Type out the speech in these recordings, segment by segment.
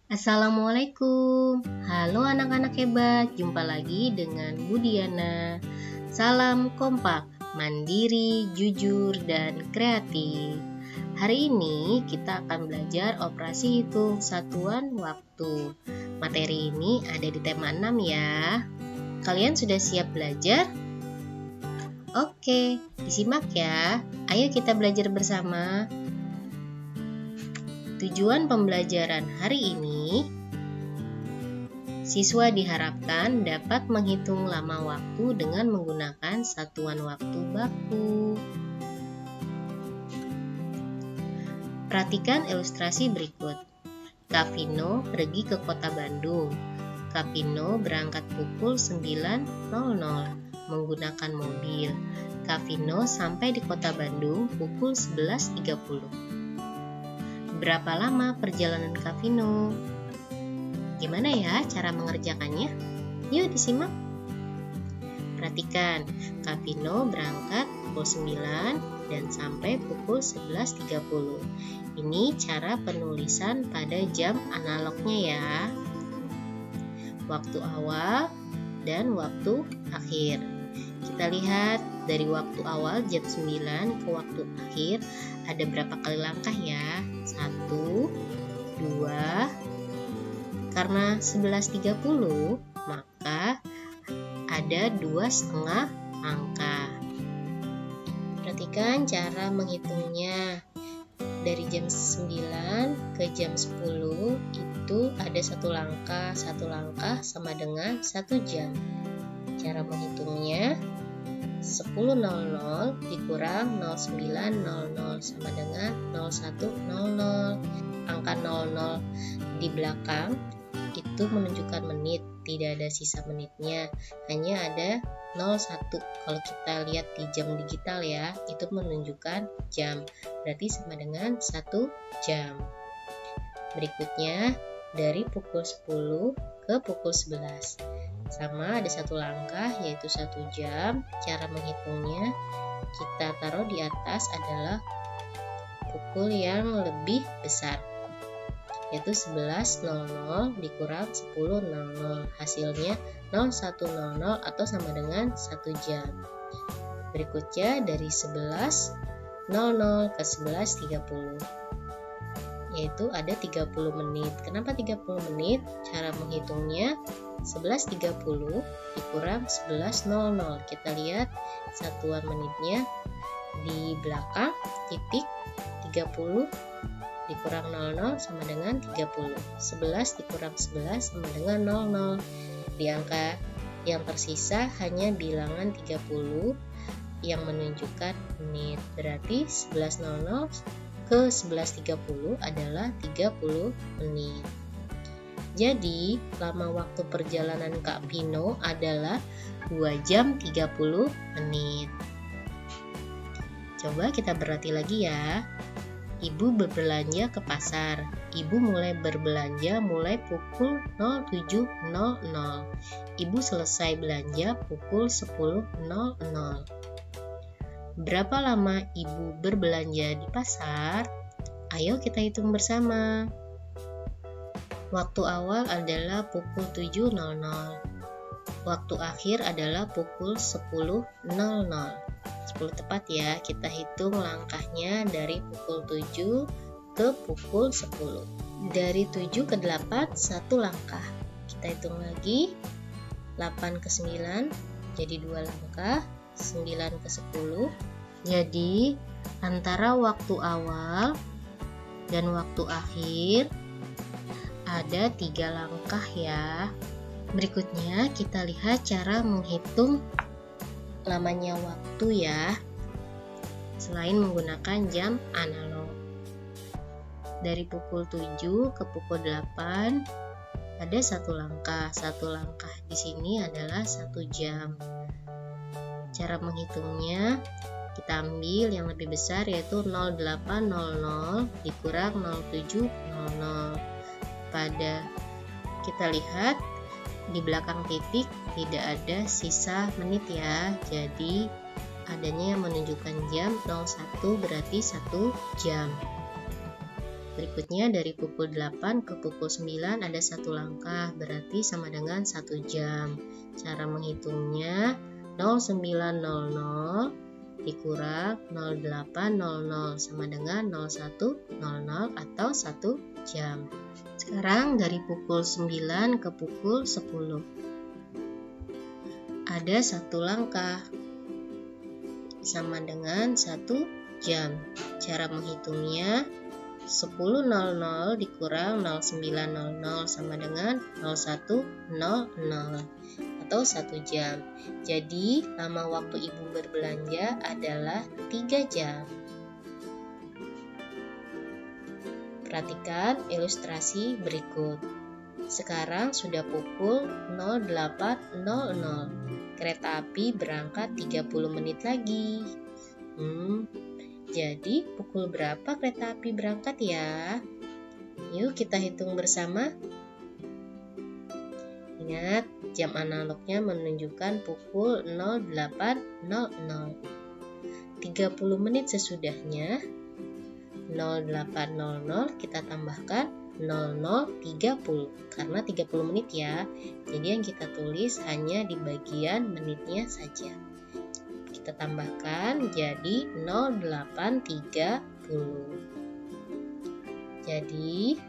Assalamualaikum. Halo anak-anak hebat, jumpa lagi dengan Bu Diana. Salam kompak, mandiri, jujur, dan kreatif. Hari ini kita akan belajar operasi hitung satuan waktu. Materi ini ada di tema 6 ya. Kalian sudah siap belajar? Oke, disimak ya. Ayo kita belajar bersama. Tujuan pembelajaran hari ini, siswa diharapkan dapat menghitung lama waktu dengan menggunakan satuan waktu baku. Perhatikan ilustrasi berikut. Kak Vino pergi ke kota Bandung. Kak Vino berangkat pukul 9.00 menggunakan mobil. Kak Vino sampai di kota Bandung pukul 11.30. Berapa lama perjalanan Kak Vino? Gimana ya cara mengerjakannya? Yuk disimak. Perhatikan, Kak Vino berangkat pukul 9 dan sampai pukul 11.30. Ini cara penulisan pada jam analognya ya. Waktu awal dan waktu akhir. Kita lihat dari waktu awal jam 9 ke waktu akhir ada berapa kali langkah ya? 1, 2. Karena 11.30 maka ada 2,5 angka. Perhatikan cara menghitungnya. Dari jam 9 ke jam 10 itu ada satu langkah sama dengan 1 jam. Cara menghitungnya 10.00 dikurang 09.00 sama dengan 01.00. Angka 00 di belakang itu menunjukkan menit, tidak ada sisa menitnya, hanya ada 01. Kalau kita lihat di jam digital ya, itu menunjukkan jam, berarti sama dengan 1 jam. Berikutnya dari pukul 10 ke pukul 11. Sama ada satu langkah yaitu 1 jam. Cara menghitungnya kita taruh di atas adalah pukul yang lebih besar, yaitu 11.00 dikurang 10.00, hasilnya 01.00 atau sama dengan 1 jam. Berikutnya dari 11.00 ke 11.30, yaitu ada 30 menit. Kenapa 30 menit? Cara menghitungnya 11.30 dikurang 11.00. Kita lihat satuan menitnya di belakang, titik 30 dikurang 00 sama dengan 30. 11 dikurang 11 sama dengan 00. Di angka yang tersisa hanya bilangan 30 yang menunjukkan menit. Berarti 11.00 ke 11.30 adalah 30 menit. Jadi, lama waktu perjalanan Kak Vino adalah 2 jam 30 menit. Coba kita berarti lagi ya. Ibu berbelanja ke pasar. Ibu mulai berbelanja mulai pukul 07.00. Ibu selesai belanja pukul 10.00. Berapa lama ibu berbelanja di pasar? Ayo kita hitung bersama. Waktu awal adalah pukul 7.00. Waktu akhir adalah pukul 10.00. 10 tepat ya. Kita hitung langkahnya dari pukul 7 ke pukul 10. Dari 7 ke 8 1 langkah. Kita hitung lagi. 8 ke 9 jadi 2 langkah. 9 ke 10. Jadi antara waktu awal dan waktu akhir ada 3 langkah ya. Berikutnya kita lihat cara menghitung lamanya waktu ya, selain menggunakan jam analog. Dari pukul 7 ke pukul 8 ada 1 langkah. 1 langkah di sini adalah 1 jam. Cara menghitungnya kita ambil yang lebih besar yaitu 0800 dikurang 0700. Pada kita lihat di belakang titik tidak ada sisa menit ya, jadi adanya yang menunjukkan jam 01 berarti 1 jam. Berikutnya dari pukul 8 ke pukul 9 ada 1 langkah, berarti sama dengan 1 jam. Cara menghitungnya 09.00 dikurang 08.00 sama dengan 01.00 atau 1 jam. Sekarang dari pukul 9 ke pukul 10 ada 1 langkah sama dengan 1 jam. Cara menghitungnya 10.00 dikurang 09.00 sama dengan 01.00 atau 1 jam. Jadi lama waktu ibu berbelanja adalah 3 jam. Perhatikan ilustrasi berikut. Sekarang sudah pukul 08.00. Kereta api berangkat 30 menit lagi. Jadi pukul berapa kereta api berangkat ya? Yuk kita hitung bersama. Ingat, jam analognya menunjukkan pukul 08.00. 30 menit sesudahnya 08.00 kita tambahkan 00.30 karena 30 menit ya. Jadi yang kita tulis hanya di bagian menitnya saja. Kita tambahkan jadi 08.30. Jadi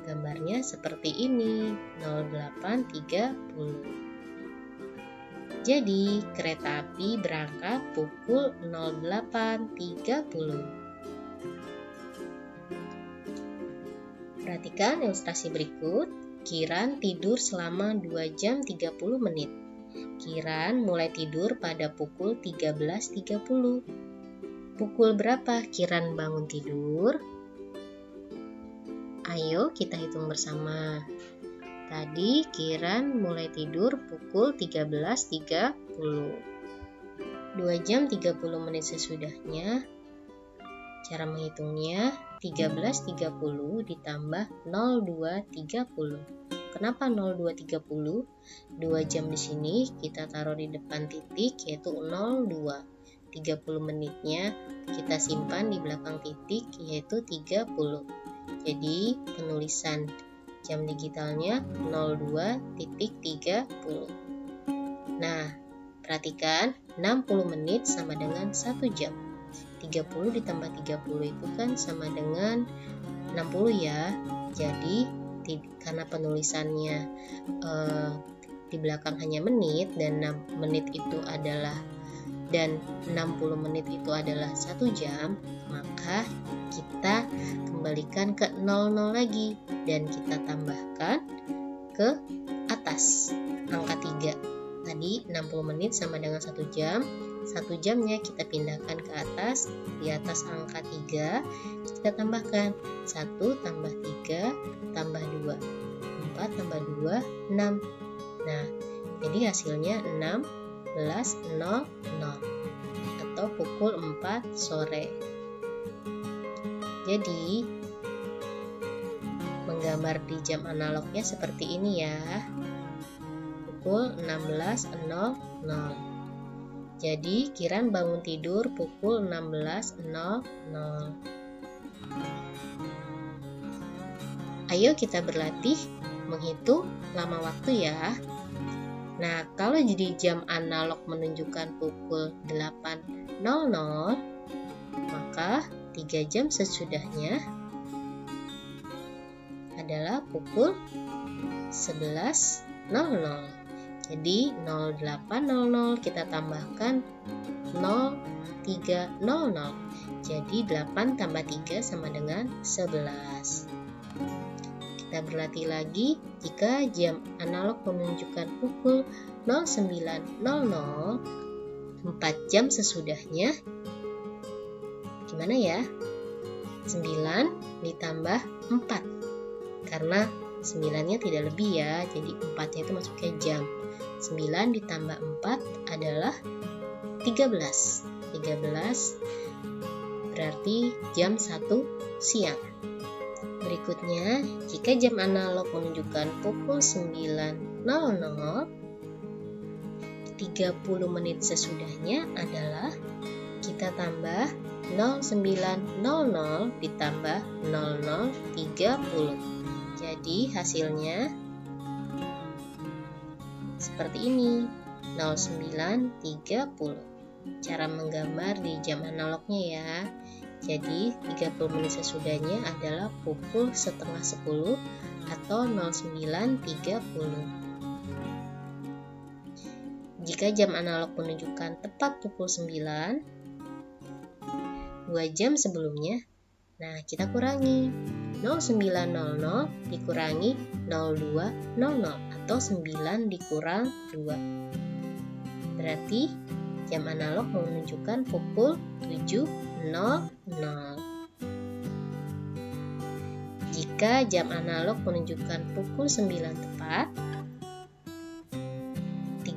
gambarnya seperti ini, 08.30. Jadi kereta api berangkat pukul 08.30. Perhatikan ilustrasi berikut. Kiran tidur selama 2 jam 30 menit. Kiran mulai tidur pada pukul 13.30. Pukul berapa Kiran bangun tidur? Ayo kita hitung bersama. Tadi Kiran mulai tidur pukul 13.30. 2 jam 30 menit sesudahnya, cara menghitungnya 13.30 ditambah 02.30. Kenapa 02.30? 2 jam di sini kita taruh di depan titik yaitu 02. 30 menitnya kita simpan di belakang titik yaitu 30. Jadi penulisan jam digitalnya 02.30. Nah, perhatikan 60 menit sama dengan 1 jam. 30 ditambah 30 itu kan sama dengan 60 ya. Jadi karena penulisannya di belakang hanya menit dan 6 menit itu adalah dan 60 menit itu adalah 1 jam, maka kita kembalikan ke 00 lagi dan kita tambahkan ke atas angka 3. Tadi 60 menit sama dengan 1 jam. 1 jamnya kita pindahkan ke atas, di atas angka 3 kita tambahkan 1 tambah 3 tambah 2, 4 tambah 2, 6. Nah, jadi hasilnya 16.00 atau pukul 4 sore. Jadi menggambar di jam analognya seperti ini ya, pukul 16.00. Jadi Kiran bangun tidur pukul 16.00. Ayo kita berlatih menghitung lama waktu ya. Nah, kalau jadi jam analog menunjukkan pukul 8.00, maka 3 jam sesudahnya adalah pukul 11.00. Jadi 08.00 kita tambahkan 03.00. Jadi 8 tambah 3 sama dengan 11. Kita berlatih lagi jika jam analog menunjukkan pukul 09.00, 4 jam sesudahnya gimana ya? 9 ditambah 4. Karena 9-nya tidak lebih ya, jadi 4-nya itu masuknya jam. 9 ditambah 4 adalah 13. 13 berarti jam 1 siang. Berikutnya, jika jam analog menunjukkan pukul 9.00, 30 menit sesudahnya adalah kita tambah 09.00 ditambah 00.30. Jadi hasilnya seperti ini, 09.30. Cara menggambar di jam analognya ya. Jadi 30 menit sesudahnya adalah pukul 9:30 atau 09.30. Jika jam analog menunjukkan tepat pukul 9, 2 jam sebelumnya, nah kita kurangi 09.00 dikurangi 02.00 atau 9 dikurang 2. Berarti jam analog menunjukkan pukul 7.00. Jika jam analog menunjukkan pukul 9 tepat,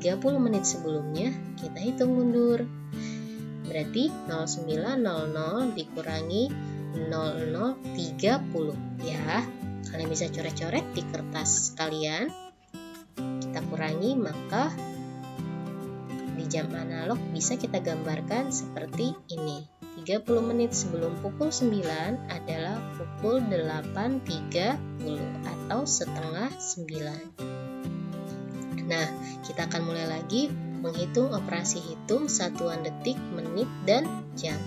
30 menit sebelumnya kita hitung mundur. Berarti 09.00 dikurangi 00.30 ya. Kalian bisa coret-coret di kertas kalian. Kita kurangi, maka di jam analog bisa kita gambarkan seperti ini. 30 menit sebelum pukul 9 adalah pukul 8.30 atau setengah 9. Nah, kita akan mulai lagi menghitung operasi hitung satuan detik, menit, dan jam.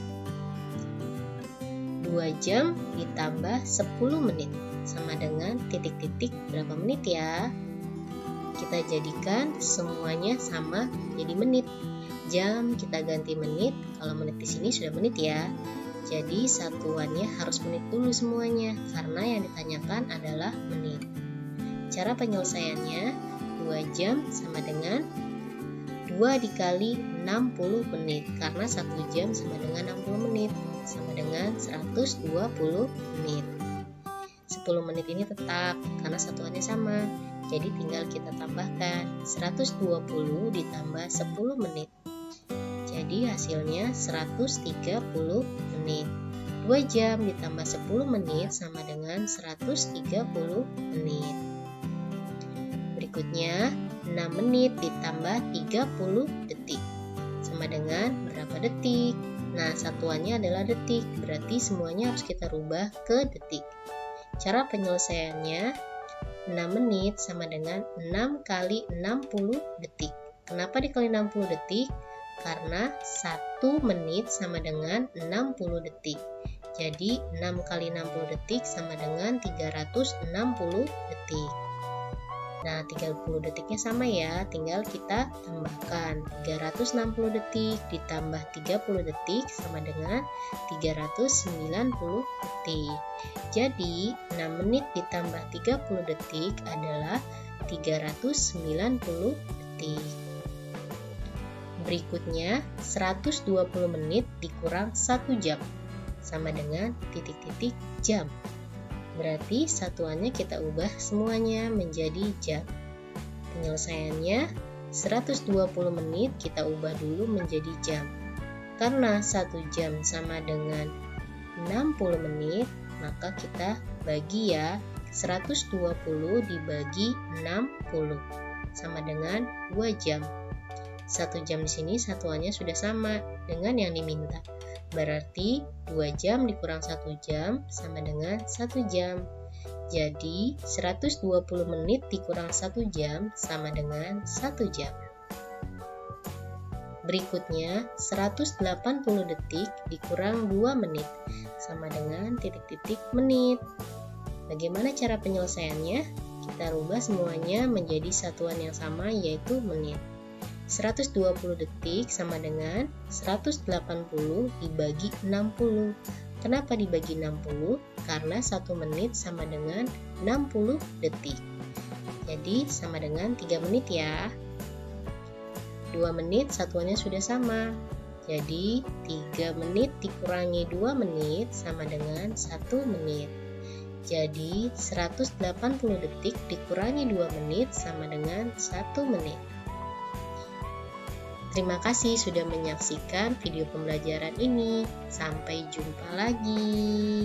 2 jam ditambah 10 menit sama dengan titik-titik berapa menit ya. Kita jadikan semuanya sama jadi menit. Jam kita ganti menit, kalau menit di sini sudah menit ya. Jadi satuannya harus menit dulu semuanya karena yang ditanyakan adalah menit. Cara penyelesaiannya, 2 jam sama dengan 2 dikali 60 menit karena 1 jam sama dengan 60 menit sama dengan 120 menit. 10 menit ini tetap karena satuannya sama. Jadi tinggal kita tambahkan 120 ditambah 10 menit. Jadi hasilnya 130 menit. 2 jam ditambah 10 menit sama dengan 130 menit. Berikutnya 6 menit ditambah 30 detik sama dengan berapa detik? Nah, satuannya adalah detik, berarti semuanya harus kita rubah ke detik. Cara penyelesaiannya, 6 menit sama dengan 6 kali 60 detik. Kenapa dikali 60 detik? Karena 1 menit sama dengan 60 detik. Jadi 6 kali 60 detik sama dengan 360 detik. Nah, 30 detiknya sama ya, tinggal kita tambahkan 360 detik ditambah 30 detik sama dengan 390 detik. Jadi, 6 menit ditambah 30 detik adalah 390 detik. Berikutnya, 120 menit dikurang 1 jam sama dengan titik-titik jam. Berarti satuannya kita ubah semuanya menjadi jam. Penyelesaiannya 120 menit kita ubah dulu menjadi jam. Karena 1 jam sama dengan 60 menit, maka kita bagi ya, 120 dibagi 60 sama dengan 2 jam. 1 jam di sini satuannya sudah sama dengan yang diminta. Berarti 2 jam dikurang 1 jam sama dengan 1 jam. Jadi 120 menit dikurang 1 jam sama dengan 1 jam. Berikutnya 180 detik dikurang 2 menit sama dengan titik-titik menit. Bagaimana cara penyelesaiannya? Kita rubah semuanya menjadi satuan yang sama yaitu menit. 120 detik sama dengan 180 dibagi 60. Kenapa dibagi 60? Karena 1 menit sama dengan 60 detik. Jadi sama dengan 3 menit ya. 2 menit satuannya sudah sama. Jadi 3 menit dikurangi 2 menit sama dengan 1 menit. Jadi 180 detik dikurangi 2 menit sama dengan 1 menit. Terima kasih sudah menyaksikan video pembelajaran ini. Sampai jumpa lagi.